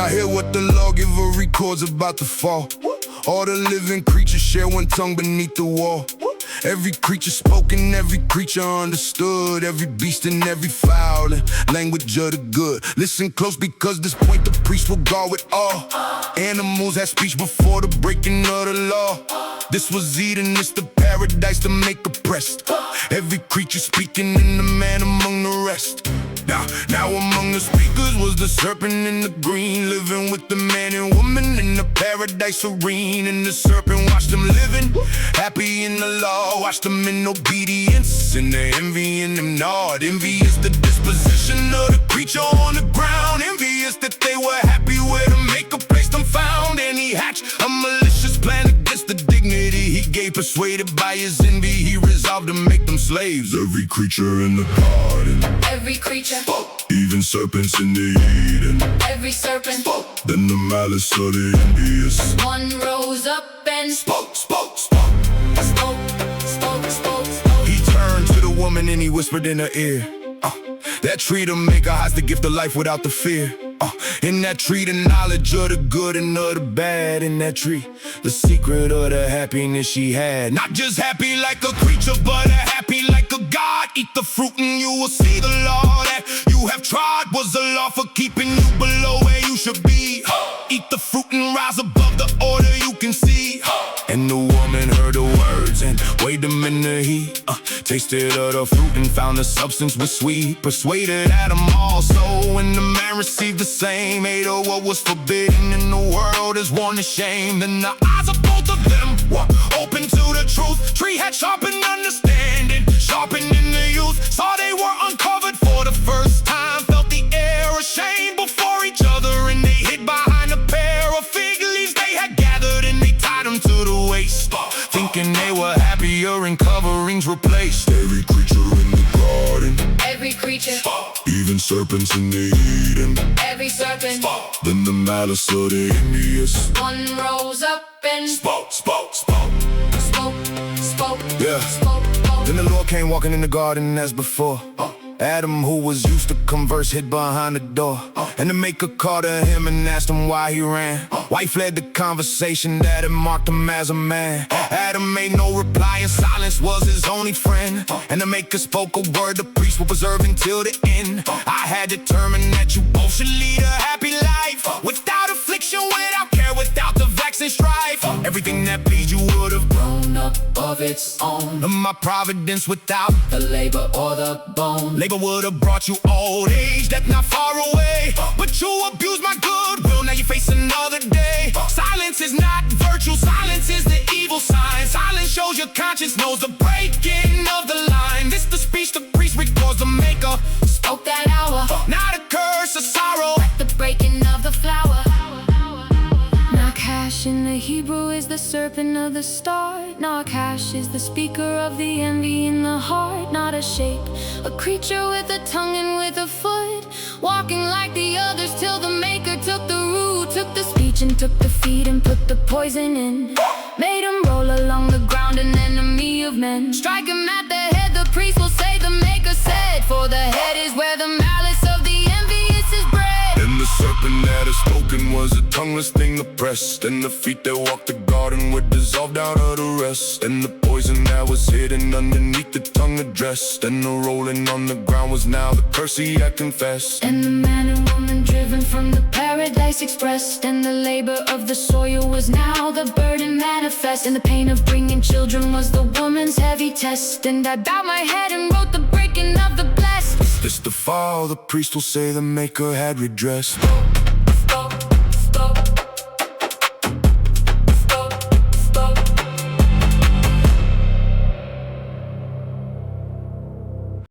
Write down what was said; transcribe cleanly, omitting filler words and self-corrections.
Now hear what the lawgiver records about the fall. All the living creatures share one tongue beneath the wall. Every creature spoken, every creature understood. Every beast and every fowl, language of the good. Listen close, because this point the priest will guard with all. Animals had speech before the breaking of the law. This was Eden, it's the paradise to make oppressed. Every creature speaking and the man among the rest. Now among the speakers was the serpent in the green, living with the man and woman in the paradise serene. And the serpent watched them living happy in the law, watched them in obedience, and they envying them gnawed. Envious the disposition of the creature on the ground, envious that they were happy where the maker placed them found. And he hatched a malicious plan against the dignity he gave. Persuaded by his envy, he resolved to make them slaves. Every creature in the garden, every creature, even serpents in the Eden, every serpent, then the malice of the envious. one rose up and Spoke. spoke. He turned to the woman and he whispered in her ear, that tree to make her hides the gift of life without the fear. In that tree, the knowledge of the good and of the bad. In that tree, the secret of the happiness she had. Not just happy like a creature, but happy like a god. Eat the fruit and you will see the law that you have tried was a law for keeping you below where you should be. Eat the fruit and rise above the order you can see. And the woman heard the words and weighed them in the heat. Tasted of the fruit and found the substance was sweet. Persuaded Adam also, when the man received the same, ate of what was forbidden, and the world is one to shame. Then the eyes of both of them were open to the truth. Tree had sharpened understanding, sharpened in the youth. Saw they were uncovered for the first time, felt the air ashamed before each other, and they hid behind a pair of fig leaves they had gathered, and they tied them to the waist, thinking they were happier and coverings replaced. Every creature in the garden, every creature, even serpents in the Eden, every serpent, then the malice of the envious. one rose up and Spoke. Yeah. Then the Lord came walking in the garden as before. Adam, who was used to converse, hid behind the door. And the maker called to him and asked him why he ran. Why he fled the conversation that had marked him as a man. Adam made no reply, and silence was his only friend. And the maker spoke a word the priest will preserve until the end. I had determined that you both should lead a happy life, without affliction, without care, without the vex and strife. Everything that pleased you would have grown up of its own. my providence without the labor or the bone. labor would have brought you old age, death not far away. But you abused my goodwill, now you face another day. Silence is not virtue, silence is the evil sign. Silence shows your conscience knows the breaking of the line. This the speech the priest records the maker Spoke that hour, not a curse, a sorrow. like the breaking of the flower. Nakash in the Hebrew is the serpent of the start. Nakash is the speaker of the envy in the heart. Not a shape, a creature with a tongue and with a foot, walking like the others till the maker took the root, took the speech and took the feet and put the poison in. Made him roll along the ground, an enemy of men. Strike him at the head, the priest will say the maker said, for the head is where the malice of the envious is bred. And the serpent that had spoken was a tongueless thing oppressed, and the feet that walked the garden were dissolved out of the rest. And the poison that was hidden underneath the tongue addressed, and the rolling on the ground was now the curse he had confessed. And the man and woman driven from the paradise expressed, and the labor of the soil was now the burden manifest. And the pain of bringing children was the woman's heavy test. And I bowed my head and wrote the breaking of the blessed. This the fall the priest will say the maker had redressed.